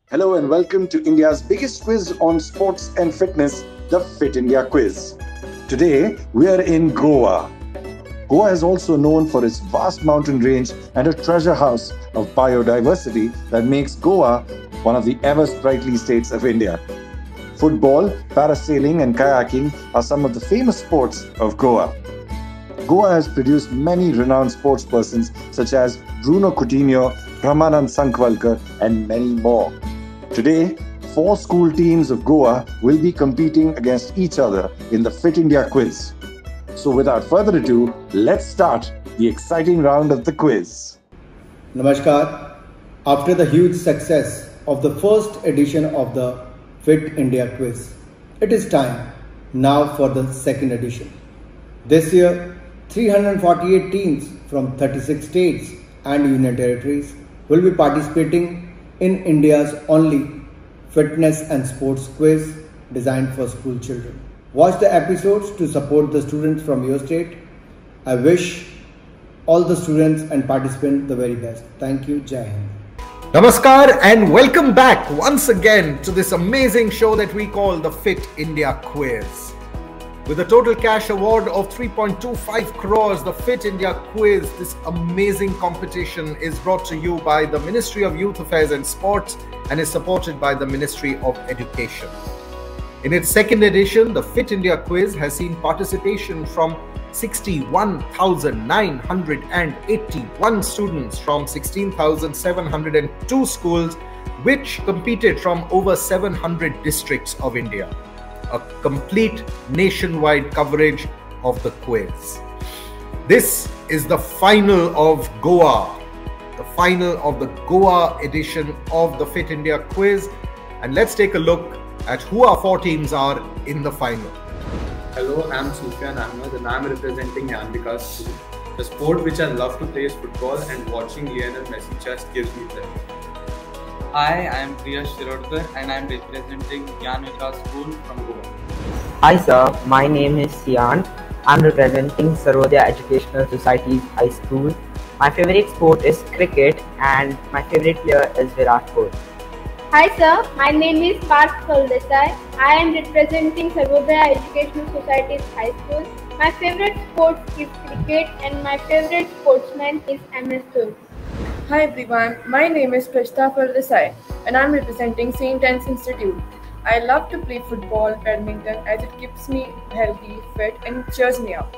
Hello and welcome to India's biggest quiz on sports and fitness, the Fit India Quiz. Today, we are in Goa. Goa is also known for its vast mountain range and a treasure house of biodiversity that makes Goa one of the ever sprightly states of India. Football, parasailing, and kayaking are some of the famous sports of Goa. Goa has produced many renowned sportspersons such as Bruno Coutinho, Ramanand Sankwalkar, and many more. Today, 4 school teams of Goa will be competing against each other in the Fit India Quiz. So without further ado, let's start the exciting round of the quiz. Namaskar. After the huge success of the first edition of the Fit India Quiz, it is time now for the second edition. This year, 348 teams from 36 states and union territories will be participating in India's only fitness and sports quiz designed for school children. Watch the episodes to support the students from your state. I wish all the students and participants the very best. Thank you. Jai Hind. Namaskar and welcome back once again to this amazing show that we call the Fit India Quiz. With a total cash award of 3.25 crores, the Fit India Quiz, this amazing competition is brought to you by the Ministry of Youth Affairs and Sports and is supported by the Ministry of Education. In its second edition, the Fit India Quiz has seen participation from 61,981 students from 16,702 schools, which competed from over 700 districts of India. A complete nationwide coverage of the quiz. This is the final of Goa, the final of the Goa edition of the Fit India Quiz. And let's take a look at who our 4 teams are in the final. Hello, I'm Sufyan Ahmed and I'm representing Yanvika School. The sport which I love to play is football and watching Lionel Messi just gives me pleasure. Hi, I am Priyash Shirodkar and I am representing Yanvika School from Goa. Hi sir, my name is Sian. I am representing Sarvodaya Educational Society's High School. My favorite sport is cricket and my favorite player is Virat Kohli. Hi sir, my name is Parth Desai. I am representing Sarvodaya Educational Society's High School. My favorite sport is cricket and my favorite sportsman is MS Dhoni. Hi everyone, my name is Prashta Desai and I am representing St. Anne's Institute. I love to play football, badminton as it keeps me healthy, fit and cheers me up.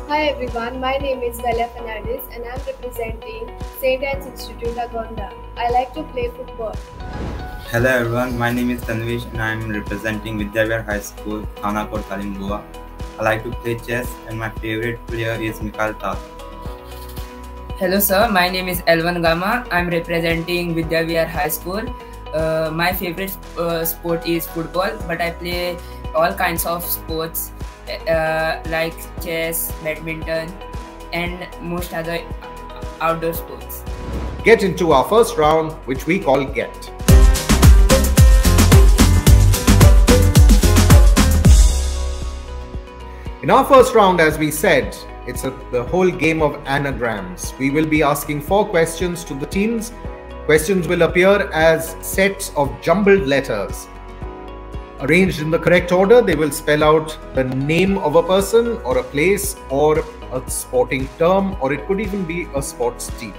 Hi everyone, my name is Dalia Fernandez and I am representing St. Anne's Institute Agonda. I like to play football. Hello everyone, my name is Tanvish and I am representing Vidyavihar High School, Thanapur, Talim, Goa. I like to play chess and my favorite player is Mikhail Tal. Hello sir, my name is Elvan Gama. I am representing Vidyavihar High School. My favorite sport is football, but I play all kinds of sports like chess, badminton and most other outdoor sports. Get into our first round, which we call Get. In our first round, as we said, it's the whole game of anagrams. We will be asking 4 questions to the teams. Questions will appear as sets of jumbled letters. Arranged in the correct order, they will spell out the name of a person or a place or a sporting term, or it could even be a sports team.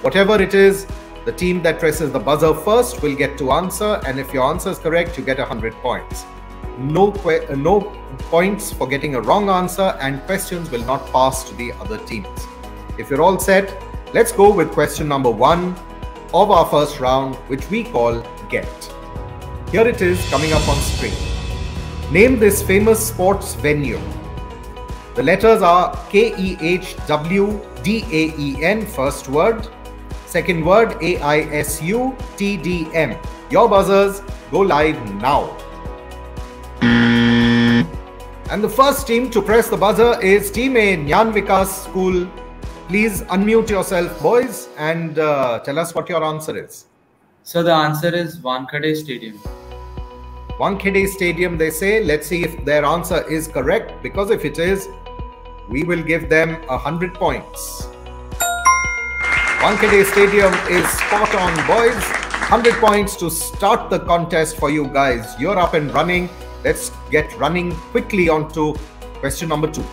Whatever it is, the team that presses the buzzer first will get to answer, and if your answer is correct, you get 100 points. No points for getting a wrong answer, and questions will not pass to the other teams. If you're all set, let's go with question number 1 of our first round, which we call Get. Here it is coming up on screen. Name this famous sports venue. The letters are KEHWDAEN, first word. Second word, AISUTDM. Your buzzers go live now. And the first team to press the buzzer is Team A, Yanvika School. Please unmute yourself, boys, and tell us what your answer is. So the answer is Wankhede Stadium. Wankhede Stadium, they say. Let's see if their answer is correct, because if it is, we will give them 100 points. Wankhede Stadium is spot on, boys. 100 points to start the contest for you guys. You're up and running. Let's get running quickly on to question number 2.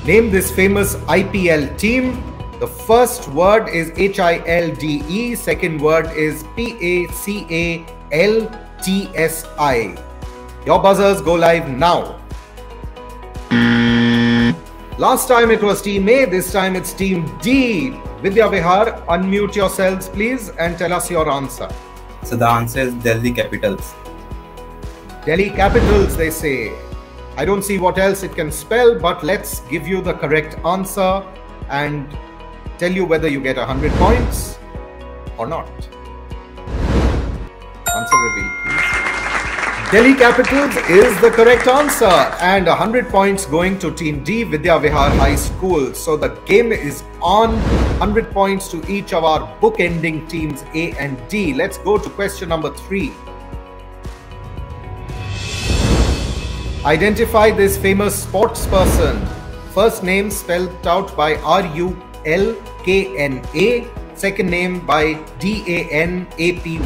Name this famous IPL team. The first word is HILDE. Second word is PACALTSI. Your buzzers go live now. Last time it was Team A, this time it's Team D. Vidya Vihar, unmute yourselves please and tell us your answer. So the answer is Delhi Capitals. Delhi Capitals, they say. I don't see what else it can spell, but let's give you the correct answer and tell you whether you get 100 points or not. Answer reveal, please. Delhi Capitals is the correct answer, and 100 points going to Team D, Vidya Vihar High School. So the game is on. 100 points to each of our book-ending teams A and D. Let's go to question number 3. Identify this famous sports person. First name spelled out by RULKNA. Second name by DANAPY.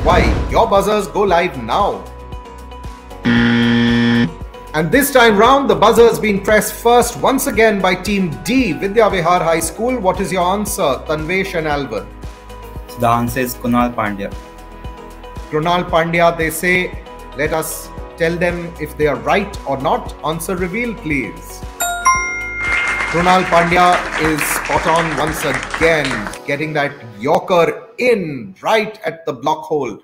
Your buzzers go live now. And this time round, the buzzer has been pressed first once again by Team D, Vidya Vihar High School. What is your answer, Tanvesh and Alvin? So the answer is Kunal Pandya. Kunal Pandya, they say. Let us tell them if they are right or not. Answer reveal, please. Kunal Pandya is spot on once again, getting that Yorker in right at the block hole.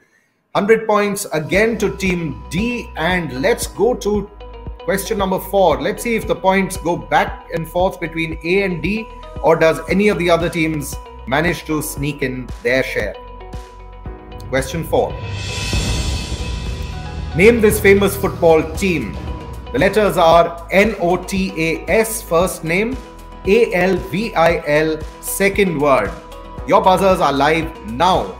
100 points again to Team D, and let's go to question number 4. Let's see if the points go back and forth between A and D, or does any of the other teams manage to sneak in their share. Question 4. Name this famous football team. The letters are NOTAS first name, ALVIL second word. Your buzzers are live now.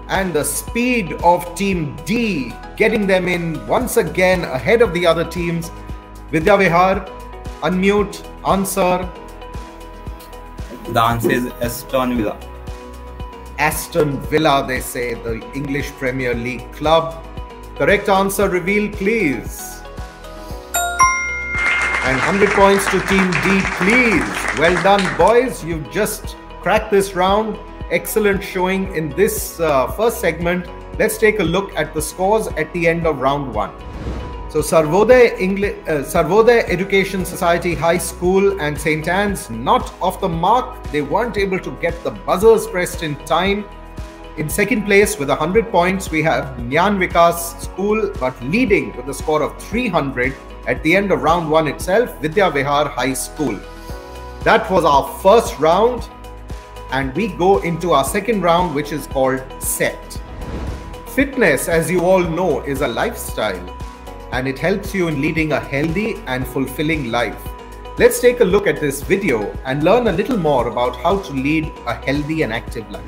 And the speed of Team D, getting them in once again ahead of the other teams. Vidya Vihar, unmute, answer. The answer is Aston Villa. Aston Villa, they say, the English Premier League club. Correct answer reveal, please. And 100 points to Team D, please. Well done, boys. You've just cracked this round. Excellent showing in this first segment. Let's take a look at the scores at the end of round 1. So Sarvodaya Education Society High School and St. Anne's not off the mark. They weren't able to get the buzzers pressed in time. In second place with 100 points, we have Gyan Vikas School, but leading with a score of 300 at the end of round 1 itself, Vidya Vihar High School. That was our first round. And we go into our second round, which is called SET. Fitness, as you all know, is a lifestyle, and it helps you in leading a healthy and fulfilling life. Let's take a look at this video and learn a little more about how to lead a healthy and active life.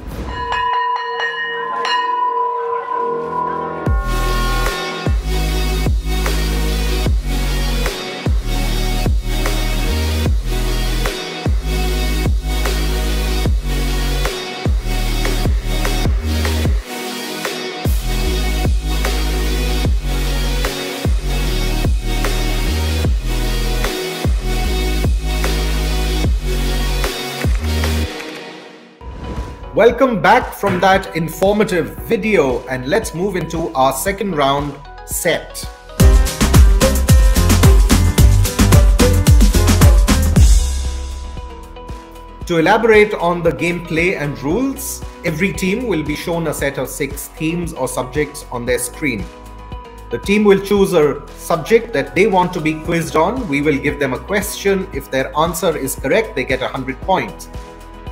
Welcome back from that informative video, and let's move into our second round, SET. To elaborate on the gameplay and rules, every team will be shown a set of 6 themes or subjects on their screen. The team will choose a subject that they want to be quizzed on. We will give them a question. If their answer is correct, they get 100 points.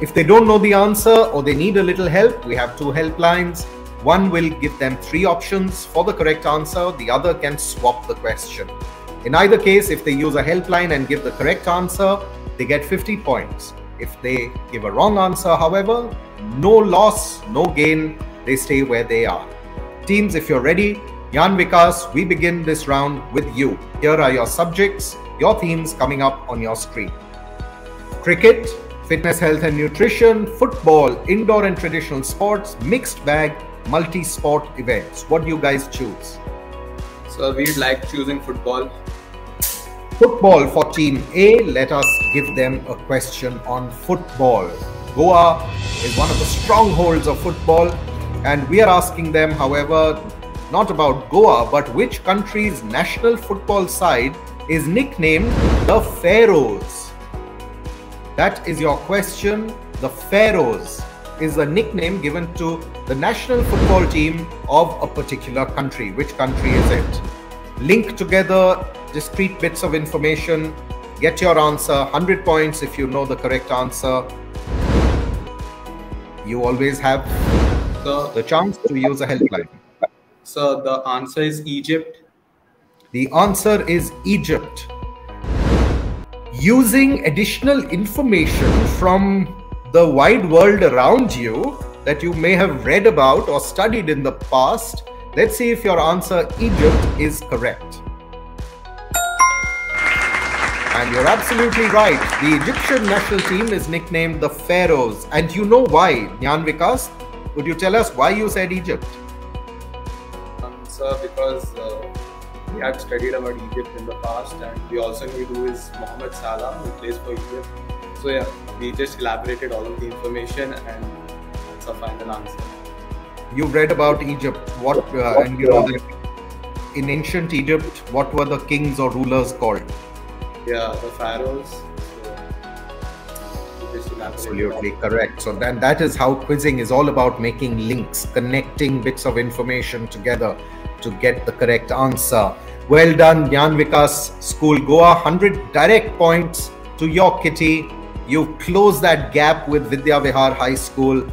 If they don't know the answer or they need a little help, we have 2 helplines. One will give them 3 options for the correct answer. The other can swap the question. In either case, if they use a helpline and give the correct answer, they get 50 points. If they give a wrong answer, however, no loss, no gain. They stay where they are. Teams, if you're ready, Gyan Vikas, we begin this round with you. Here are your subjects, your themes coming up on your screen. Cricket, Fitness, health and nutrition, football, indoor and traditional sports, mixed bag, multi-sport events. What do you guys choose? So we'd like choosing football. Football for Team A. Let us give them a question on football. Goa is one of the strongholds of football, and we are asking them, however, not about Goa, but which country's national football side is nicknamed the Pharaohs. That is your question. The Pharaohs is a nickname given to the national football team of a particular country. Which country is it? Link together discrete bits of information. Get your answer. 100 points if you know the correct answer. You always have the chance to use a helpline. So the answer is Egypt. The answer is Egypt. Using additional information from the wide world around you that you may have read about or studied in the past, let's see if your answer Egypt is correct. And you're absolutely right. The Egyptian national team is nicknamed the Pharaohs. And you know why, Gyan Vikas? Would you tell us why you said Egypt? Sir, because we had studied about Egypt in the past, and we also knew who is Mohamed Salah, who plays for Egypt. So yeah, we just elaborated all of the information, and that's our final answer. You read about Egypt. And you know that in ancient Egypt, what were the kings or rulers called? Yeah, the Pharaohs. So absolutely correct. So then that is how quizzing is all about, making links, connecting bits of information together to get the correct answer. Well done, Gyan Vikas School Goa. 100 direct points to your kitty. You close that gap with Vidya Vihar High School.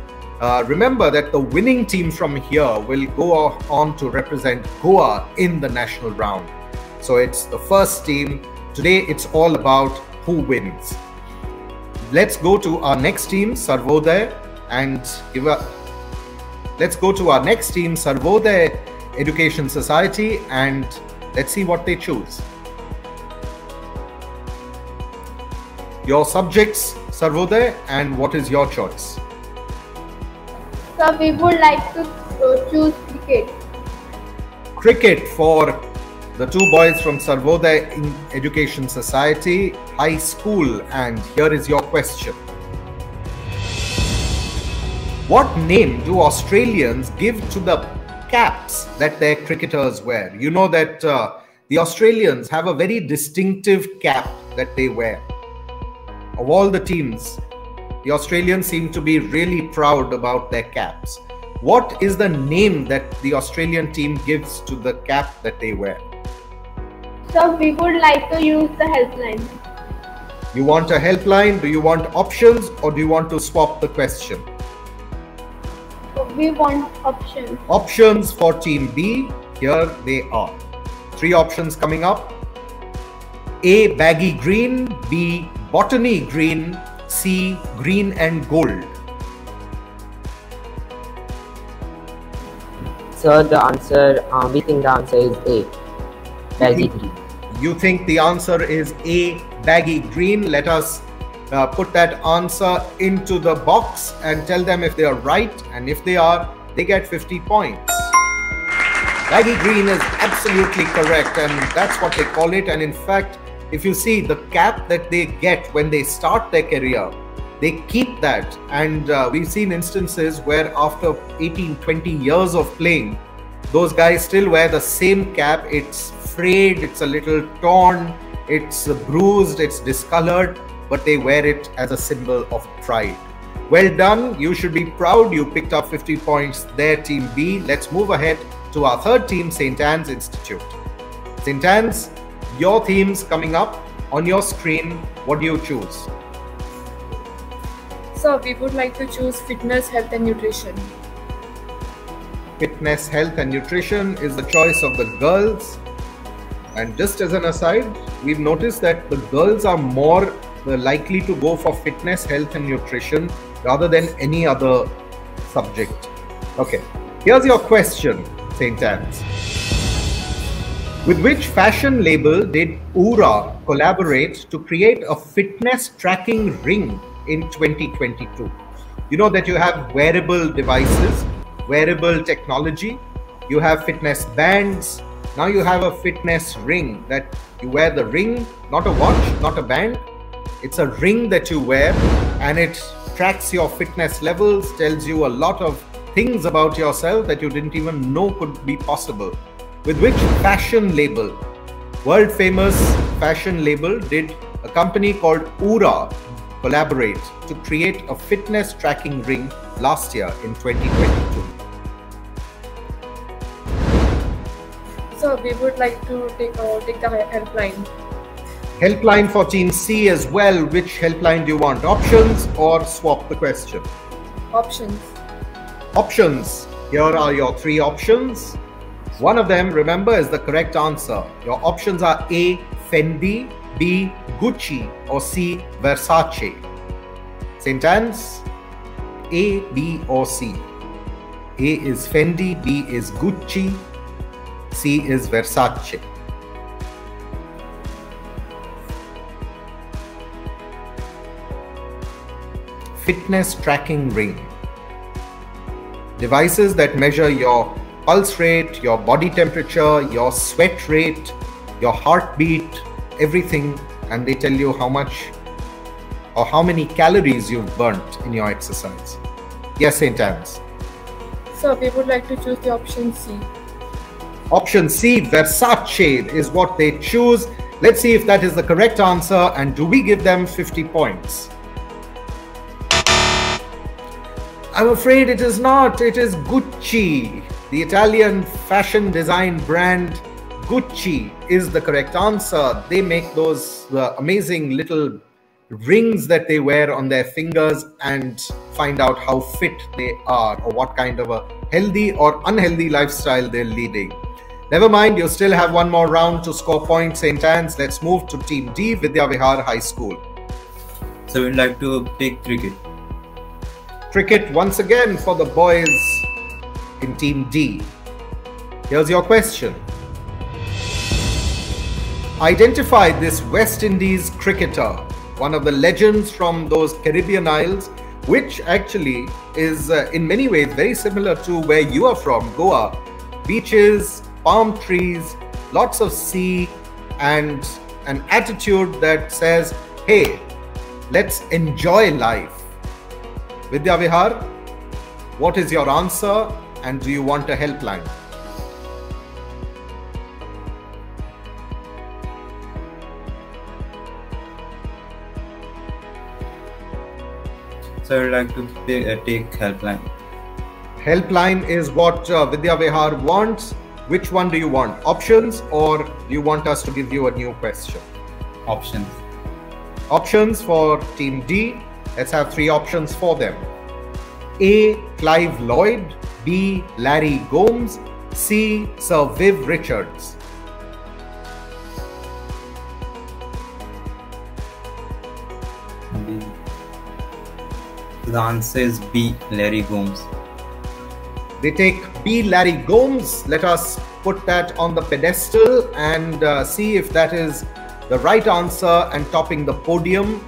Remember that the winning team from here will go on to represent Goa in the national round. So it's the first team. Today it's all about who wins. Let's go to our next team, Sarvodaya, and let's go to our next team, Sarvodaya Education Society, and let's see what they choose. Your subjects, Sarvodaya, and what is your choice? So we would like to choose cricket. Cricket for the two boys from Sarvodaya Education Society High School, and here is your question. What name do Australians give to the caps that their cricketers wear? You know that the Australians have a very distinctive cap that they wear. Of all the teams, the Australians seem to be really proud about their caps. What is the name that the Australian team gives to the cap that they wear? So we would like to use the helpline. You want a helpline? Do you want options, or do you want to swap the question? We want options. Options for Team B, here they are. 3 options coming up. A, baggy green. B, botany green. C, green and gold. So the answer, we think the answer is A, baggy green. You think the answer is A, baggy green? Let us put that answer into the box and tell them if they are right, and if they are, they get 50 points. Baggy green is absolutely correct, and that's what they call it. And in fact, if you see the cap that they get when they start their career, they keep that. And we've seen instances where after 18-20 years of playing, those guys still wear the same cap. It's frayed, it's a little torn, it's bruised, it's discolored, but they wear it as a symbol of pride. Well done. You should be proud. You picked up 50 points there, Team B. Let's move ahead to our third team, St. Anne's Institute. St. Anne's, your themes coming up on your screen. What do you choose? So we would like to choose fitness, health and nutrition. Fitness, health and nutrition is the choice of the girls. And just as an aside, we've noticed that the girls are more likely to go for fitness, health and nutrition rather than any other subject. Okay, here's your question, St. Anne's. With which fashion label did Oura collaborate to create a fitness tracking ring in 2022? You know that you have wearable devices, wearable technology, you have fitness bands, now you have a fitness ring that you wear the ring, not a watch, not a band. It's a ring that you wear and it tracks your fitness levels, tells you a lot of things about yourself that you didn't even know could be possible. With which fashion label, world famous fashion label, did a company called Oura collaborate to create a fitness tracking ring last year in 2022? So we would like to take the helpline. Helpline for Team C as well. Which helpline do you want? Options or swap the question? Options. Options. Here are your three options. One of them, remember, is the correct answer. Your options are A, Fendi, B, Gucci, or C, Versace. St. Anne's, A, B, or C? A is Fendi, B is Gucci, C is Versace. Fitness tracking ring. Devices that measure your pulse rate, your body temperature, your sweat rate, your heartbeat, everything, and they tell you how much or how many calories you've burnt in your exercise. Yes, St. Anne's. So we would like to choose the option C. Option C, Versace, is what they choose. Let's see if that is the correct answer, and do we give them 50 points? I'm afraid it is not. It is Gucci. The Italian fashion design brand Gucci is the correct answer. They make those amazing little rings that they wear on their fingers and find out how fit they are or what kind of a healthy or unhealthy lifestyle they're leading. Never mind, you still have one more round to score points, St. Anne's. Let's move to Team D, Vidya Vihar High School. So we'd like to take cricket. Cricket once again for the boys in Team D. Here's your question. Identify this West Indies cricketer, one of the legends from those Caribbean isles, which actually is in many ways very similar to where you are from, Goa. Beaches, palm trees, lots of sea, and an attitude that says, hey, let's enjoy life. Vidya Vihar, what is your answer, and do you want a helpline? So I'd like to take helpline. Helpline is what Vidya Vihar wants. Which one do you want? Options, or do you want us to give you a new question? Options. Options for Team D. Let's have three options for them. A, Clive Lloyd, B, Larry Gomes, C, Sir Viv Richards. B. The answer is B, Larry Gomes. They take B, Larry Gomes. Let us put that on the pedestal and see if that is the right answer and topping the podium.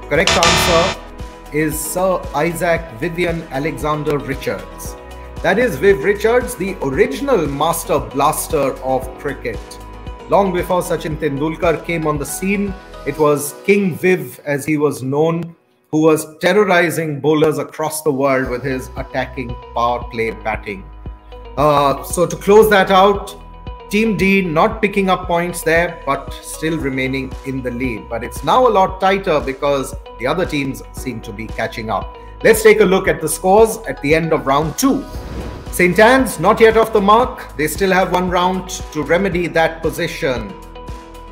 Correct answer is Sir Isaac Vivian Alexander Richards. That is Viv Richards, the original master blaster of cricket. Long before Sachin Tendulkar came on the scene, it was King Viv, as he was known, who was terrorizing bowlers across the world with his attacking power play batting. So to close that out, Team D not picking up points there, but still remaining in the lead. But it's now a lot tighter because the other teams seem to be catching up. Let's take a look at the scores at the end of round 2. St. Anne's not yet off the mark. They still have one round to remedy that position.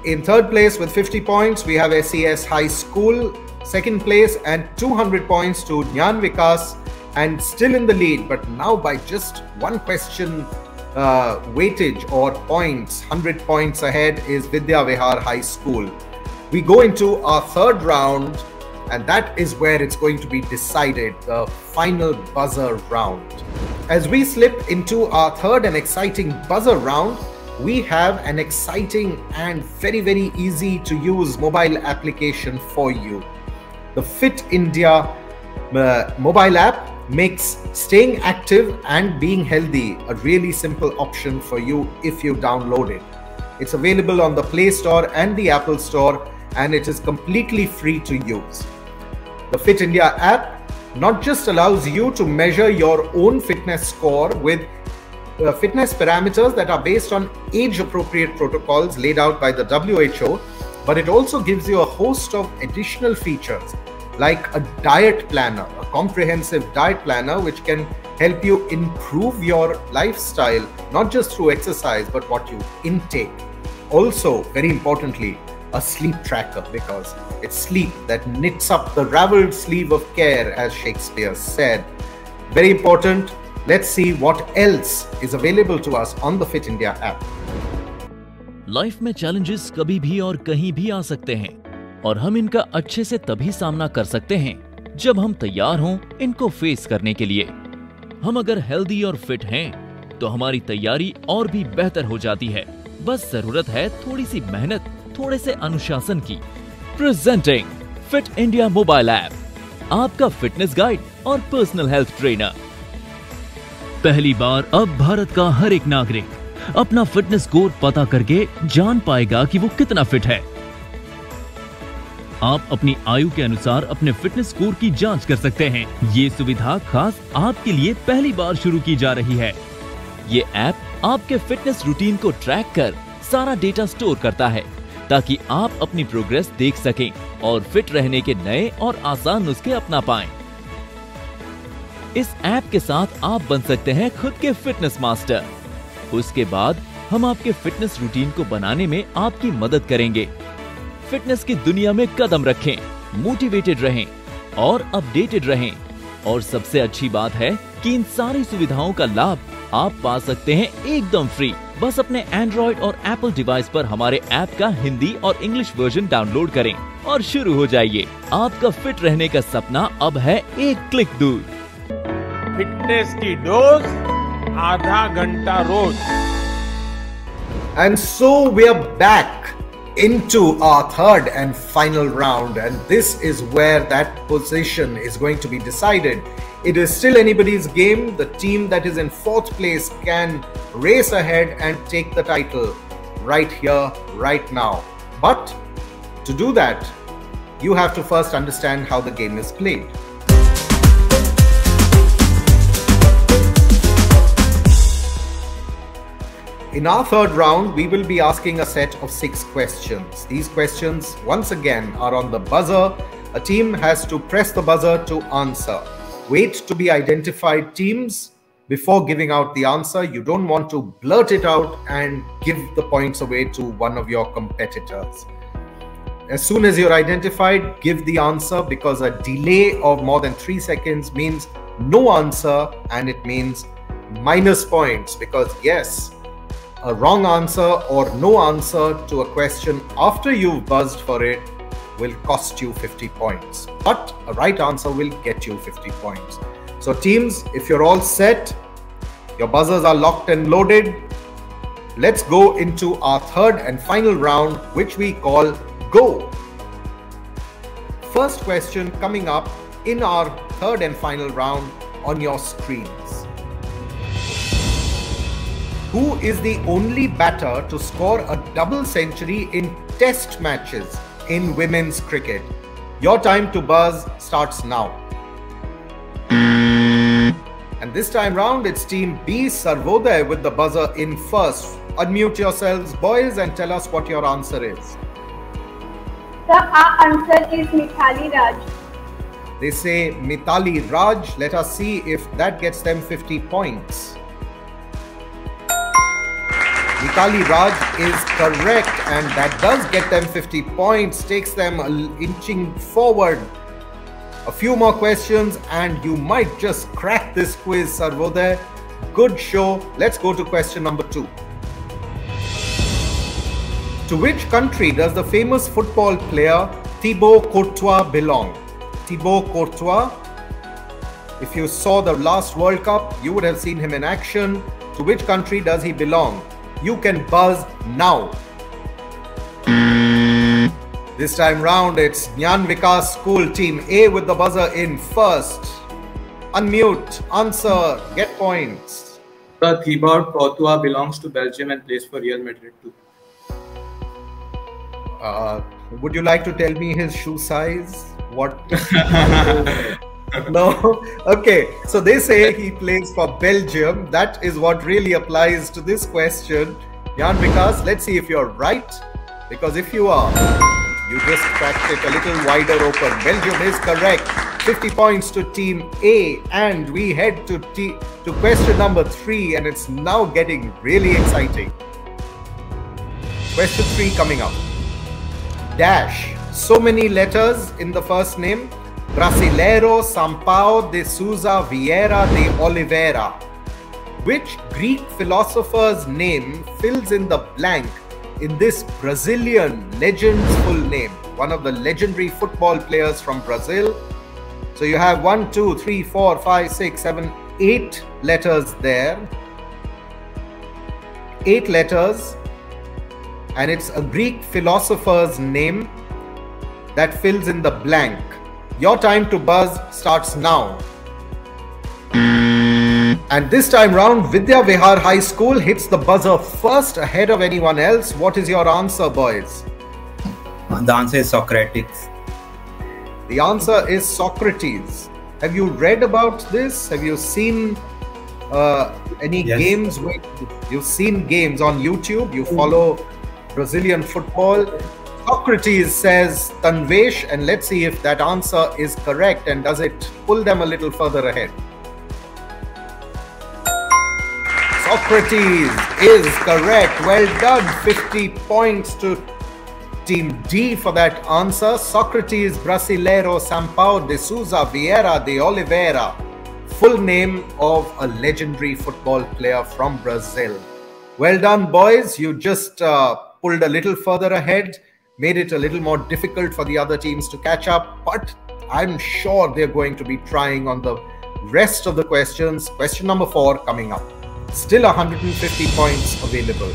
In third place with 50 points, we have SES High School. Second place and 200 points to Jnana Vikas, and still in the lead, but now by just one question weightage or points, 100 points ahead is Vidya Vihar High School. We go into our third round, and that is where it's going to be decided, the final buzzer round. As we slip into our third and exciting buzzer round, we have an exciting and very, very easy to use mobile application for you. The Fit India mobile app makes staying active and being healthy a really simple option for you if you download it. It's available on the Play Store and the Apple Store, and it is completely free to use. The Fit India app not just allows you to measure your own fitness score with fitness parameters that are based on age-appropriate protocols laid out by the WHO, but it also gives you a host of additional features like a diet planner, a comprehensive diet planner which can help you improve your lifestyle, not just through exercise, but what you intake. Also, very importantly, a sleep tracker, because it's sleep that knits up the raveled sleeve of care, as Shakespeare said. Very important. Let's see what else is available to us on the Fit India app. Life में challenges कभी भी और कहीं भी आ सकते हैं और हम इनका अच्छे से तभी सामना कर सकते हैं जब हम तैयार हों इनको फेस करने के लिए। हम अगर हेल्दी और फिट हैं तो हमारी तैयारी और भी बेहतर हो जाती है। बस जरूरत है थोड़ी सी मेहनत, थोड़े से अनुशासन की। Presenting fit India mobile app, आपका फिटनेस गाइड और पर्सनल हेल्थ ट्रेनर। पहली बार अब भारत का हर एक नागरिक अपना फिटनेस स्कोर पता करके जान पाएगा कि वो कितना फिट है। आप अपनी आयु के अनुसार अपने फिटनेस स्कोर की जांच कर सकते हैं। ये सुविधा खास आपके लिए पहली बार शुरू की जा रही है। ये ऐप आपके फिटनेस रूटीन को ट्रैक कर सारा डेटा स्टोर करता है ताकि आप अपनी प्रोग्रेस देख सकें और फिट रहने के नए और आसान नुस्खे अपना पाएं। इस ऐप के साथ आप बन सकते हैं खुद के फिटनेस मास्टर। उसके बाद हम आपके फिटनेस रूटीन को बनाने में आपकी मदद करेंगे। फिटनेस की दुनिया में कदम रखें, मोटिवेटेड रहें और अपडेटेड रहें। और सबसे अच्छी बात है कि इन सारी सुविधाओं का लाभ आप पा सकते हैं एकदम फ्री। बस अपने एंड्रॉइड और एप्पल डिवाइस पर हमारे ऐप का हिंदी और इंग्लिश वर्जन डाउनलोड करें और शुरू हो जाइए। आपका फिट रहने का सपना अब है एक क्लिक दूर। फिटनेस की डोज आधा घंटा रोज। And so we are back into our third and final round, and this is where that position is going to be decided. It is still anybody's game. The team that is in fourth place can race ahead and take the title right here, right now. But to do that, you have to first understand how the game is played. In our third round, we will be asking a set of 6 questions. These questions, once again, are on the buzzer. A team has to press the buzzer to answer. Wait to be identified teams before giving out the answer. You don't want to blurt it out and give the points away to one of your competitors. As soon as you're identified, give the answer, because a delay of more than 3 seconds means no answer, and it means minus points, because yes, a wrong answer or no answer to a question after you've buzzed for it will cost you 50 points. But a right answer will get you 50 points. So teams, if you're all set, your buzzers are locked and loaded, let's go into our third and final round, which we call Go. First question coming up in our third and final round on your screens. Who is the only batter to score a double century in test matches in women's cricket? Your time to buzz starts now. And this time round, it's Team B, Sarvodaya, with the buzzer in first. Unmute yourselves, boys, and tell us what your answer is. Sir, our answer is Mithali Raj. They say Mithali Raj. Let us see if that gets them 50 points. Mithali Raj is correct, and that does get them 50 points, takes them inching forward. A few more questions and you might just crack this quiz, Sarvodaya. Good show. Let's go to question number 2. To which country does the famous football player Thibaut Courtois belong? Thibaut Courtois, if you saw the last World Cup, you would have seen him in action. To which country does he belong? You can buzz now. This time round, it's Gyan Vikas School Team A with the buzzer in first. Unmute, answer, get points. The Thibaut Courtois belongs to Belgium and plays for Real Madrid too. Would you like to tell me his shoe size? What? No? Okay, so they say he plays for Belgium. That is what really applies to this question. Gyan Vikas, let's see if you're right. Because if you are, you just cracked it a little wider open. Belgium is correct. 50 points to Team A. And we head to question number 3. And it's now getting really exciting. Question 3 coming up. Dash. So many letters in the first name. Brasileiro Sampaio de Souza Vieira de Oliveira. Which Greek philosopher's name fills in the blank in this Brazilian legend's full name? One of the legendary football players from Brazil. So you have 1, 2, 3, 4, 5, 6, 7, 8 letters there. 8 letters. And it's a Greek philosopher's name that fills in the blank. Your time to buzz starts now. And this time round, Vidya Vihar High School hits the buzzer first ahead of anyone else. What is your answer, boys? The answer is Socrates. The answer is Socrates. Have you read about this? Have you seen any games? You've seen games on YouTube. You follow Brazilian football. Socrates says Tanvesh, and let's see if that answer is correct and does it pull them a little further ahead. Socrates is correct. Well done. 50 points to Team D for that answer. Socrates Brasileiro Sampaio de Souza Vieira de Oliveira. Full name of a legendary football player from Brazil. Well done, boys. You just pulled a little further ahead. Made it a little more difficult for the other teams to catch up, but I'm sure they're going to be trying on the rest of the questions. Question number 4 coming up. Still 150 points available.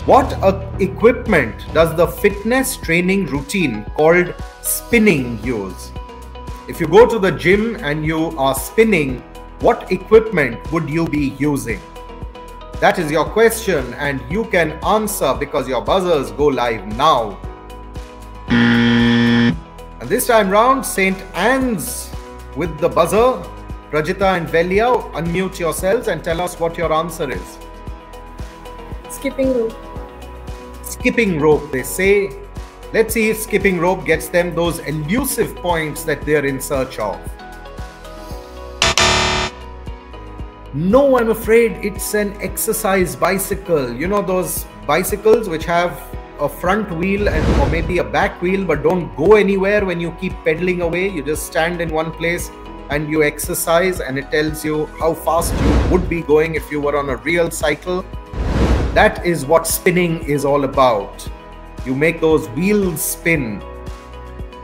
What equipment does the fitness training routine called spinning use? If you go to the gym and you are spinning, what equipment would you be using? That is your question, and you can answer because your buzzers go live now. And this time round, St. Anne's with the buzzer. Rajita and Velia, unmute yourselves and tell us what your answer is. Skipping rope. Skipping rope, they say. Let's see if skipping rope gets them those elusive points that they're in search of. No, I'm afraid it's an exercise bicycle. You know those bicycles which have a front wheel or maybe a back wheel but don't go anywhere when you keep pedaling away. You just stand in one place and you exercise, and it tells you how fast you would be going if you were on a real cycle. That is what spinning is all about. You make those wheels spin.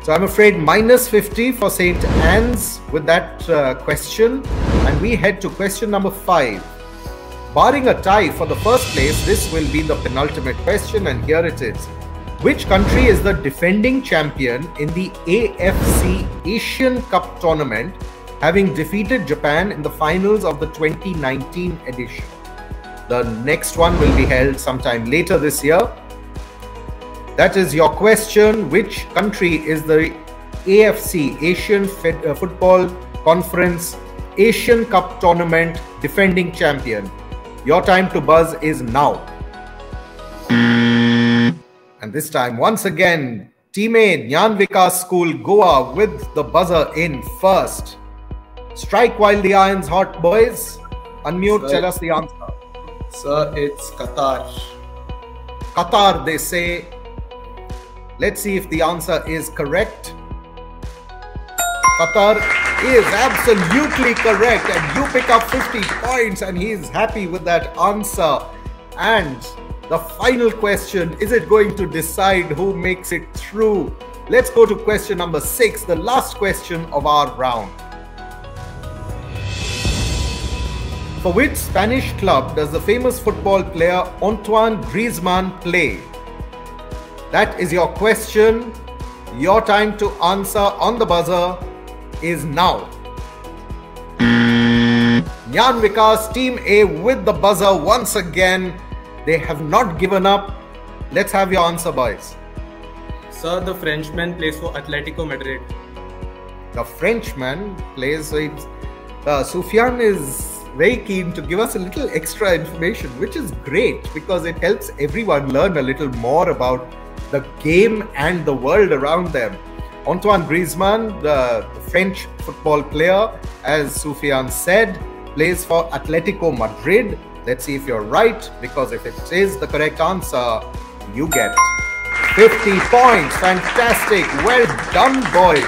So I'm afraid minus 50 for St. Anne's with that question. And we head to question number 5. Barring a tie for the first place, this will be the penultimate question, and here it is. Which country is the defending champion in the AFC Asian Cup tournament, having defeated Japan in the finals of the 2019 edition? The next one will be held sometime later this year. That is your question. Which country is the AFC Asian Football Conference Asian Cup tournament defending champion? Your time to buzz is now. And this time, once again, Team A, Gyan Vikas School, Goa with the buzzer in first. Strike while the iron's hot, boys. Unmute, Sir, tell us the answer. Sir, it's Qatar. Qatar, they say. Let's see if the answer is correct. Qatar is absolutely correct, and you pick up 50 points, and he is happy with that answer. And the final question, is it going to decide who makes it through? Let's go to question number 6, the last question of our round. For which Spanish club does the famous football player Antoine Griezmann play? That is your question. your time to answer on the buzzer is now. Gyan Vikas, Team A with the buzzer once again. They have not given up. Let's have your answer, boys. Sir, the Frenchman plays for Atletico Madrid. The Frenchman plays... Sufyan is very keen to give us a little extra information, which is great because it helps everyone learn a little more about the game and the world around them. Antoine Griezmann, the French football player, as Sufyan said, plays for Atletico Madrid. Let's see if you're right, because if it is the correct answer, you get 50 points. Fantastic. Well done, boys.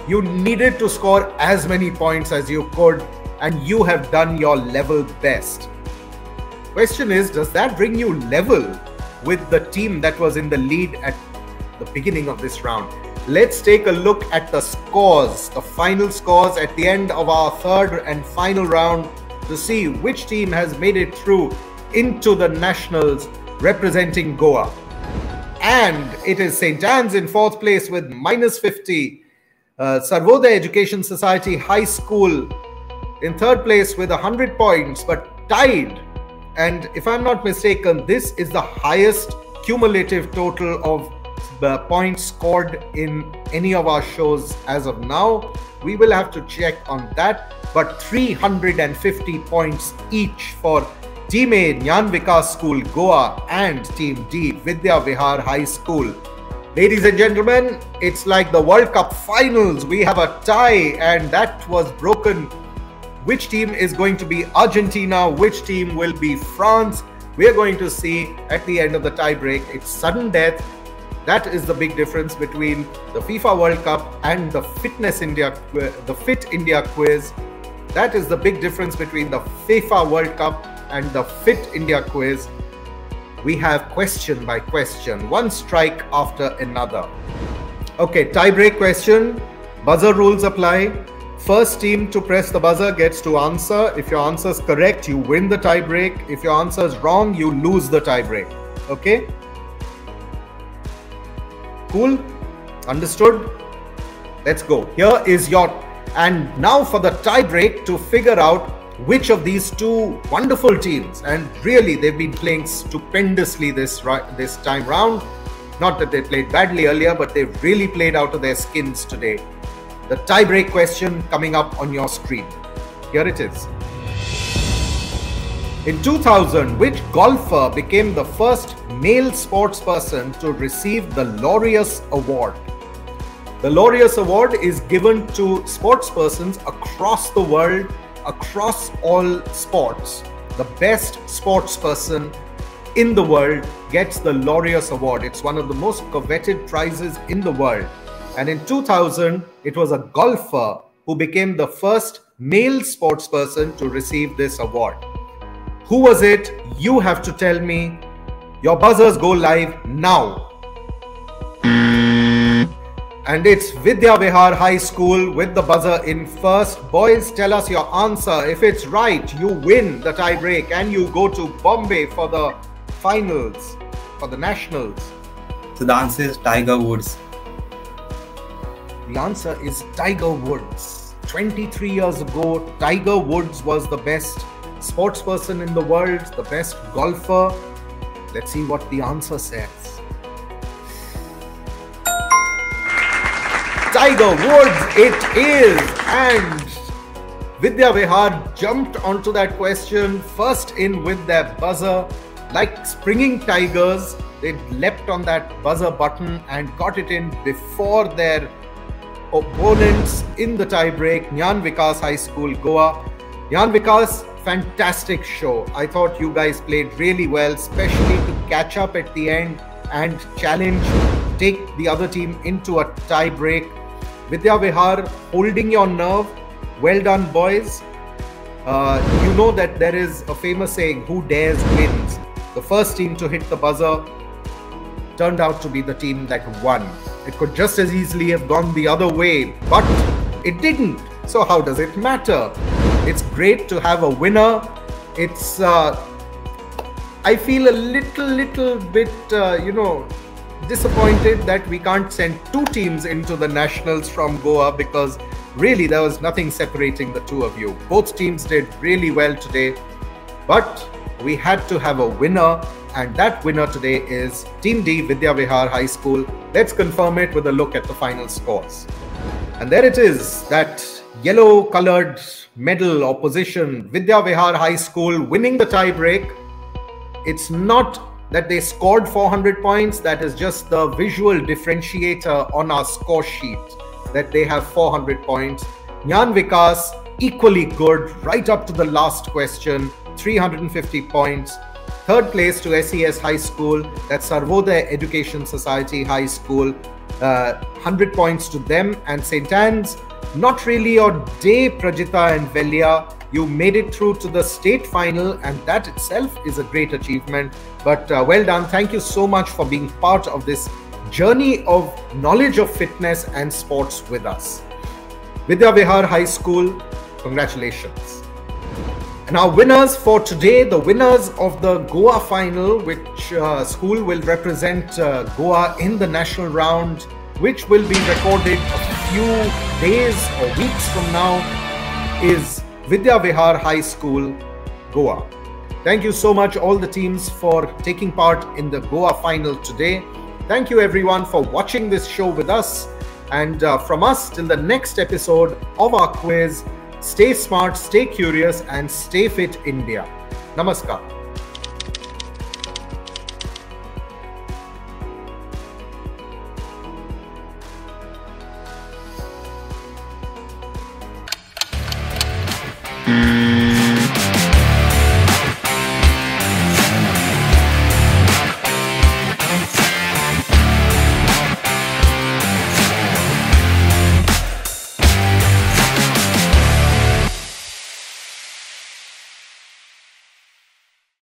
You needed to score as many points as you could, and you have done your level best. Question is, does that bring you level with the team that was in the lead at the beginning of this round? Let's take a look at the scores, the final scores at the end of our third and final round to see which team has made it through into the nationals representing Goa. And it is St. Anne's in fourth place with -50. Sarvodaya Education Society High School in third place with 100 points, but tied. And if I'm not mistaken, this is the highest cumulative total of the points scored in any of our shows as of now. We will have to check on that, but 350 points each for Team A, Gyan Vikas School, Goa, and Team D, Vidya Vihar High School. Ladies and gentlemen, it's like the World Cup finals. We have a tie, and that was broken. Which team is going to be Argentina? Which team will be France? We're going to see at the end of the tie break. It's sudden death. That is the big difference between the FIFA World Cup and the Fit India quiz. That is the big difference between the FIFA World Cup and the Fit India quiz. We have question by question, one strike after another. Okay, tie break question. Buzzer rules apply. First team to press the buzzer gets to answer. If your answer is correct, you win the tie break. If your answer is wrong, you lose the tie break. Okay? Cool? Understood? Let's go. Here is your... And now for the tie break to figure out which of these two wonderful teams, and really they've been playing stupendously this time round. Not that they played badly earlier, but they've really played out of their skins today. The tie break question coming up on your screen. Here it is. In 2000, which golfer became the first male sportsperson to receive the Laureus Award? The Laureus Award is given to sportspersons across the world, across all sports. The best sportsperson in the world gets the Laureus Award. It's one of the most coveted prizes in the world. And in 2000, it was a golfer who became the first male sportsperson to receive this award. Who was it? You have to tell me. Your buzzers go live now. And it's Vidya Vihar High School with the buzzer in first. Boys, tell us your answer. If it's right, you win the tie break and you go to Bombay for the finals, for the nationals. So the answer is Tiger Woods. The answer is Tiger Woods. 23 years ago, Tiger Woods was the best sportsperson in the world, the best golfer. Let's see what the answer says. Tiger Woods it is, and Vidya Vihar jumped onto that question first in with their buzzer. Like springing tigers, they leapt on that buzzer button and got it in before their opponents in the tie-break. Gyan Vikas High School, Goa. Gyan Vikas, fantastic show. I thought you guys played really well, especially to catch up at the end and challenge, take the other team into a tie-break. Vidya Vihar, holding your nerve. Well done, boys. You know that there is a famous saying, who dares wins. The first team to hit the buzzer turned out to be the team that won. It could just as easily have gone the other way, but it didn't. So how does it matter? It's great to have a winner. It's, I feel a little bit, disappointed that we can't send two teams into the nationals from Goa, because really there was nothing separating the two of you. Both teams did really well today, but we had to have a winner, and that winner today is Team D, Vidya Vihar High School. Let's confirm it with a look at the final scores. And there it is, that yellow colored medal or position, Vidya Vihar High School winning the tie break. It's not that they scored 400 points, that is just the visual differentiator on our score sheet, that they have 400 points. Jnana Vikas, equally good, right up to the last question, 350 points. Third place to SES High School, that's Sarvodaya Education Society High School, 100 points to them. And St. Anne's, not really your day, Prajita and Velia. You made it through to the state final, and that itself is a great achievement. But well done. Thank you so much for being part of this journey of knowledge of fitness and sports with us. Vidya Vihar High School, congratulations. And our winners for today, the winners of the Goa final, which school will represent Goa in the national round, which will be recorded a few days or weeks from now, is Vidya Vihar High School, Goa. Thank you so much, all the teams, for taking part in the Goa final today. Thank you everyone for watching this show with us. And from us till the next episode of our quiz, stay smart, stay curious, and stay fit, India. Namaskar. Mm-hmm.